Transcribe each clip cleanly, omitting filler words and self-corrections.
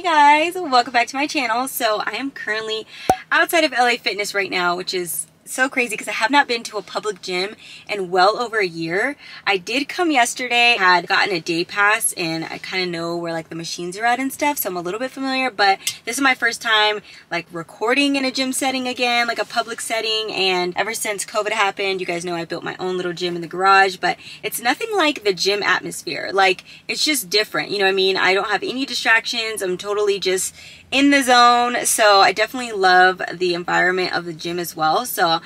Hey guys, welcome back to my channel. So I am currently outside of LA Fitness right now, which is so crazy because I have not been to a public gym in well over a year. I did come yesterday, had gotten a day pass, and I kind of know where like the machines are at and stuff, so I'm a little bit familiar, but this is my first time like recording in a gym setting again, like a public setting. And ever since COVID happened, you guys know I built my own little gym in the garage, but it's nothing like the gym atmosphere. Like, it's just different, you know what I mean? I don't have any distractions. I'm totally just in the zone. So I definitely love the environment of the gym as well. So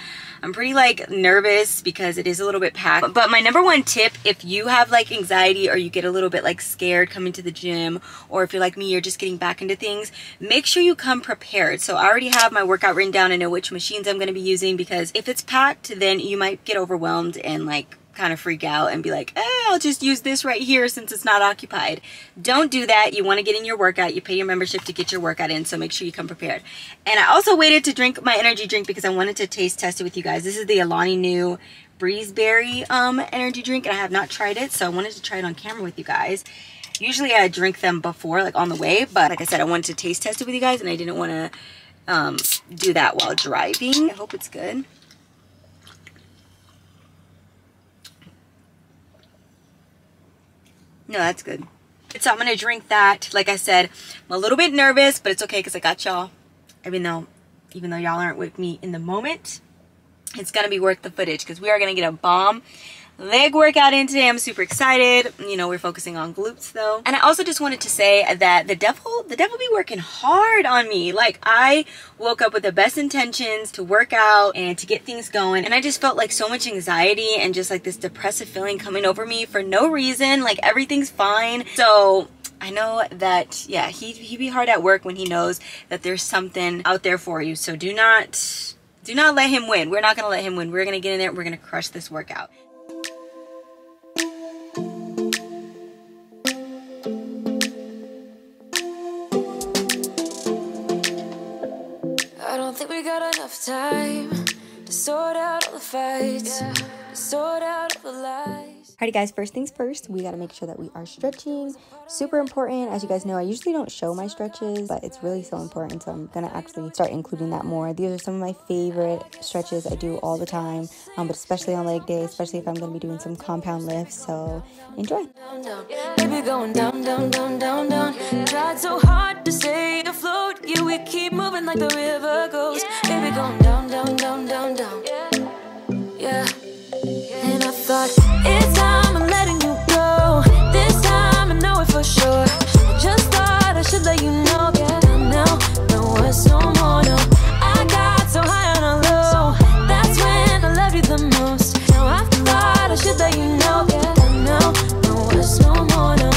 I'm pretty like nervous because it is a little bit packed. But my number one tip, if you have like anxiety or you get a little bit like scared coming to the gym, or if you're like me, you're just getting back into things, make sure you come prepared. So I already have my workout written down. I know which machines I'm going to be using, because if it's packed, then you might get overwhelmed and like kind of freak out and be like, I'll just use this right here since it's not occupied. Don't do that. You want to get in your workout. You pay your membership to get your workout in, so make sure you come prepared. And I also waited to drink my energy drink because I wanted to taste test it with you guys. This is the Alani Nu Breezeberry energy drink, and I have not tried it, so I wanted to try it on camera with you guys. Usually I drink them before, like on the way, but like I said, I wanted to taste test it with you guys, and I didn't want to do that while driving. I hope it's good. No, that's good. So I'm gonna drink that. Like I said, I'm a little bit nervous, but it's okay because I got y'all. Even though y'all aren't with me in the moment, it's gonna be worth the footage because we are gonna get a bomb leg workout in today. I'm super excited. You know, we're focusing on glutes though. And I also just wanted to say that the devil be working hard on me. Like, I woke up with the best intentions to work out and to get things going, and I just felt like so much anxiety and just like this depressive feeling coming over me for no reason. Like, everything's fine. So I know that, yeah, he be hard at work when he knows that there's something out there for you. So do not let him win. We're not gonna let him win. We're gonna get in there. We're gonna crush this workout. I don't think we got enough time to sort out all the fights, to sort out all the lies. Alrighty guys, first things first, we gotta make sure that we are stretching. Super important. As you guys know, I usually don't show my stretches, but it's really so important, so I'm gonna actually start including that more. These are some of my favorite stretches I do all the time, but especially on leg day, especially if I'm gonna be doing some compound lifts, so enjoy. Baby, going down, down, down, down, down. Tried so hard to stay afloat, yeah, we keep moving like the river goes. Baby, going down, down, down, down, down. Yeah. And I thought, it's time I'm letting you go. This time I know it for sure. I just thought I should let you know. Yeah, now, no words no more, no. I got so high on a low. That's when I loved you the most. Now I thought I should let you know. Yeah, now, no words no more, no.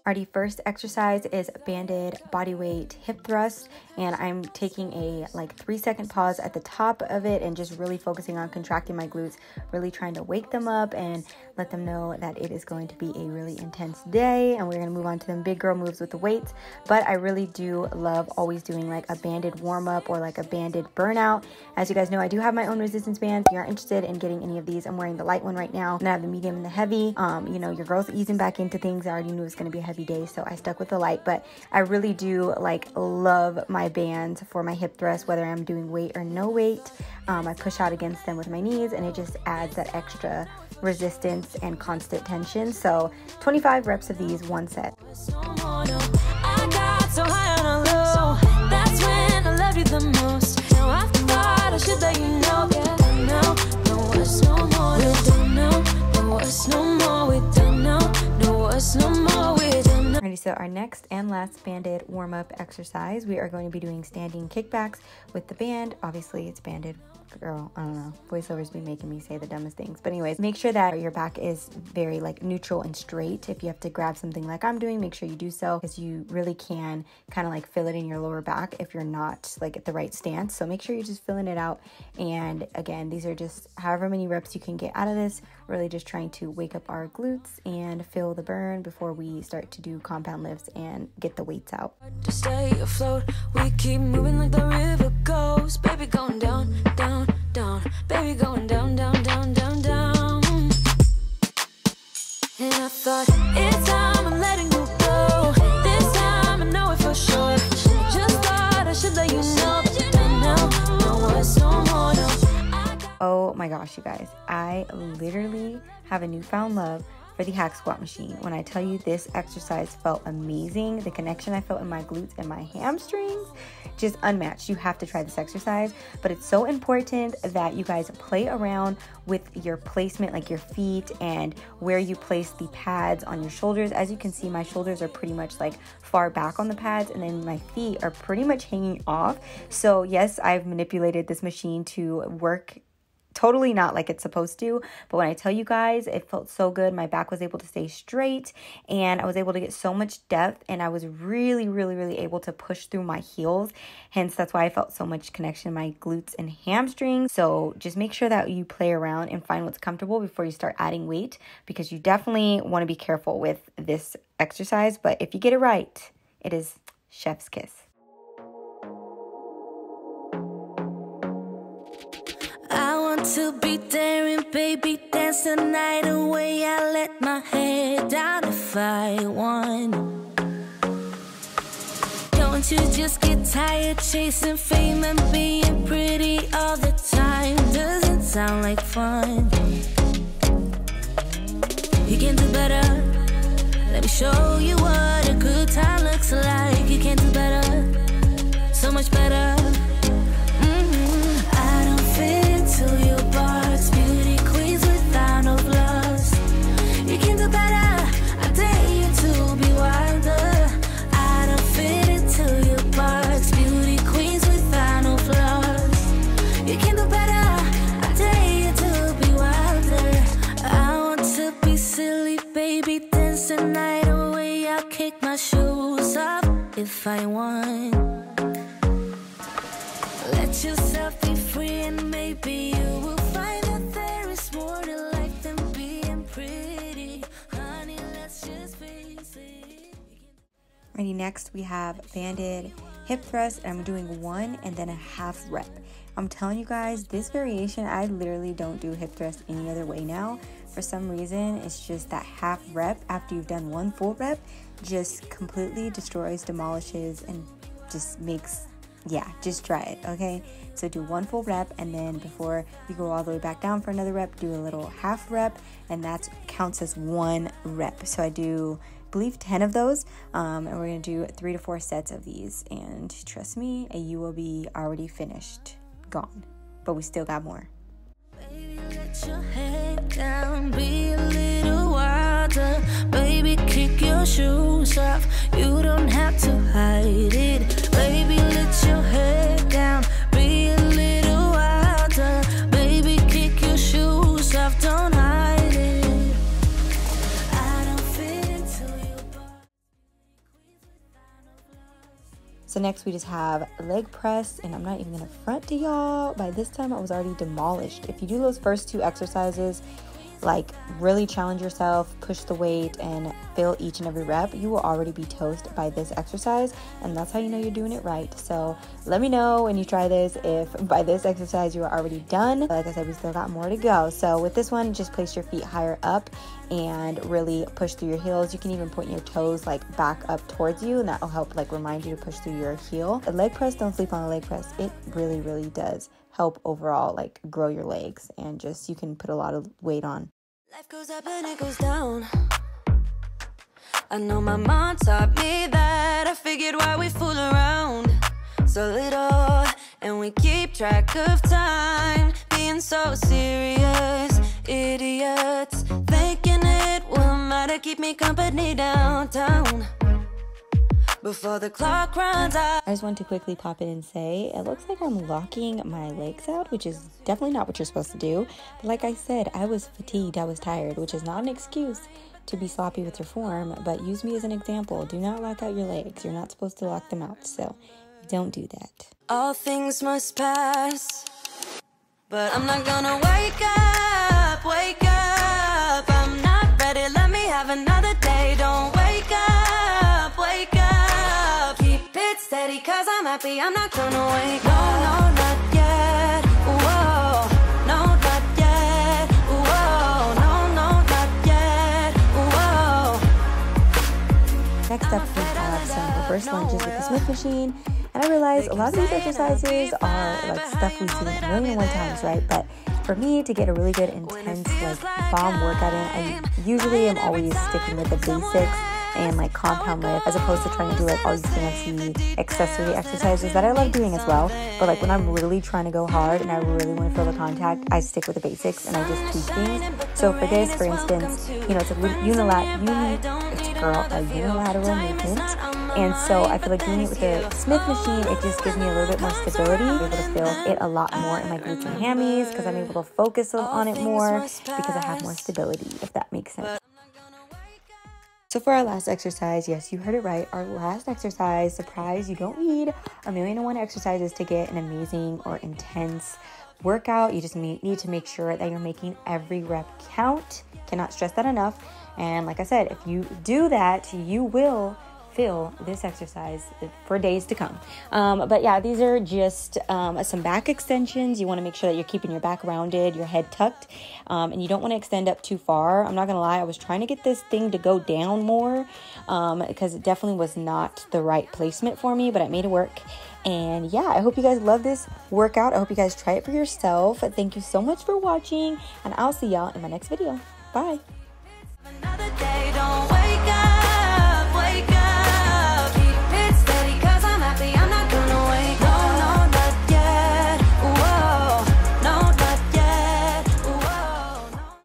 Alrighty, first exercise is banded bodyweight hip thrust, and I'm taking a like 3-second pause at the top of it and just really focusing on contracting my glutes, really trying to wake them up and let them know that it is going to be a really intense day, and we're going to move on to them big girl moves with the weights. But I really do love always doing like a banded warm-up or like a banded burnout. As you guys know, I do have my own resistance bands. If you're interested in getting any of these, I'm wearing the light one right now, and I have the medium and the heavy. You know, your girl's easing back into things. I already knew it was going to be a heavy day, so I stuck with the light. But I really do like love my bands for my hip thrust, whether I'm doing weight or no weight. I push out against them with my knees, and it just adds that extra resistance and constant tension. So 25 reps of these, one set. I got so high on a low. That's when I loved you the most. Now I thought I should let you know. Yeah, now, no words no more. We don't know, no words no more. We don't know, no words no more. We don't know. Alrighty, so our next and last banded warm-up exercise, we are going to be doing standing kickbacks with the band. Obviously, it's banded. Girl, I don't know. Voiceovers be making me say the dumbest things. But anyways, make sure that your back is very like neutral and straight. If you have to grab something like I'm doing, make sure you do so, because you really can kind of like feel it in your lower back if you're not like at the right stance. So make sure you're just filling it out. And again, these are just however many reps you can get out of this. Really just trying to wake up our glutes and feel the burn before we start to do compound lifts and get the weights out. To stay afloat, we keep moving like the river goes. Baby, going down, down, down. Baby, going down, down, down, down, down. And I thought, it's time I'm letting you go. This Oh my gosh, you guys, I literally have a newfound love for the hack squat machine. When I tell you this exercise felt amazing, the connection I felt in my glutes and my hamstrings, just unmatched. You have to try this exercise, but it's so important that you guys play around with your placement, like your feet and where you place the pads on your shoulders. As you can see, my shoulders are pretty much like far back on the pads, and then my feet are pretty much hanging off. So yes, I've manipulated this machine to work totally not like it's supposed to, but when I tell you guys, it felt so good. My back was able to stay straight, and I was able to get so much depth, and I was really able to push through my heels. Hence, that's why I felt so much connection in my glutes and hamstrings. So just make sure that you play around and find what's comfortable before you start adding weight, because you definitely want to be careful with this exercise. But if you get it right, it is chef's kiss. To be daring, baby, dance the night away. I let my head down if I won. Don't you just get tired chasing fame and being pretty all the time? Doesn't sound like fun. You can do better. Let me show you what a good time looks like. You can do better, so much better. I don't fit into your box, beauty queens without no flaws. You can do better, I dare you to be wilder. I don't fit into your box, beauty queens without no flaws. You can do better, I dare you to be wilder. I want to be silly, baby, dance the night away. I'll kick my shoes off if I want. Let yourself be free, and maybe you will find that there is more to life than being pretty. Honey, let's just face it. Alrighty, next we have banded hip thrust, and I'm doing 1 and then a half rep. I'm telling you guys, this variation, I literally don't do hip thrust any other way now. For some reason, it's just that half rep after you've done 1 full rep just completely destroys, demolishes, and just makes, yeah, just try it, okay? So do 1 full rep, and then before you go all the way back down for another rep, do a little half rep, and that counts as 1 rep. So I do, I believe, 10 of those, and we're gonna do 3 to 4 sets of these, and trust me, you will be already finished, gone, but we still got more. Baby, let your head down, be a little wilder. Baby, kick your shoes off, you don't have to hide it. Baby, let your head down, be a little wilder. Baby, kick your shoes off, don't hide it. I don't fit into your box. So next we just have leg press, and I'm not even gonna front to y'all. By this time I was already demolished. If you do those first 2 exercises, like really challenge yourself, push the weight, and fill each and every rep, you will already be toast by this exercise, and that's how you know you're doing it right. So let me know when you try this if by this exercise you are already done. Like I said, we still got more to go. So with this one, just place your feet higher up and really push through your heels. You can even point your toes like back up towards you, and that will help like remind you to push through your heel. A leg press, don't sleep on a leg press. It really does help overall like grow your legs, and just you can put a lot of weight on. Life goes up and it goes down. I know my mom taught me that. I figured why we fool around so little, and we keep track of time, being so serious. Idiots thinking it will matter, keep me company downtown before the clock runs out. I just want to quickly pop in and say, it looks like I'm locking my legs out, which is definitely not what you're supposed to do. But like I said, I was fatigued, I was tired, which is not an excuse to be sloppy with your form, but use me as an example. Do not lock out your legs. You're not supposed to lock them out, so don't do that. All things must pass, but I'm not gonna wake up, wake up. I'm not ready, let me have another day. Don't wake up, wake up. Keep it steady, cause I'm happy, I'm not gonna wake up. No, not yet, whoa. No, not yet, whoa. No, not yet, whoa. Next up, we have some reverse lunges with the Smith machine. And I realized a lot of these exercises are like stuff we've seen a million and one times, right? But for me to get a really good intense like bomb workout in, I usually am always sticking with the basics and like compound lift, as opposed to trying to do like all these fancy accessory exercises that I love doing as well. But like when I'm really trying to go hard and I really want to feel the contact, I stick with the basics and I just tweak things. So for this, for instance, you know, it's a unilateral movement. And so I feel like doing it with the Smith machine, it just gives me a little bit more stability. I'm able to feel it a lot more in my glutes and hammies because I'm able to focus on it more because I have more stability, if that makes sense. So for our last exercise, yes, you heard it right. Our last exercise, surprise, you don't need 1,000,001 exercises to get an amazing or intense workout. You just need to make sure that you're making every rep count. Cannot stress that enough. And like I said, if you do that, you will feel this exercise for days to come. But yeah, these are just some back extensions. You want to make sure that you're keeping your back rounded, your head tucked, and you don't want to extend up too far. I'm not gonna lie, I was trying to get this thing to go down more because it definitely was not the right placement for me, but I made it work. And yeah, I hope you guys love this workout. I hope you guys try it for yourself. Thank you so much for watching, and I'll see y'all in my next video. Bye.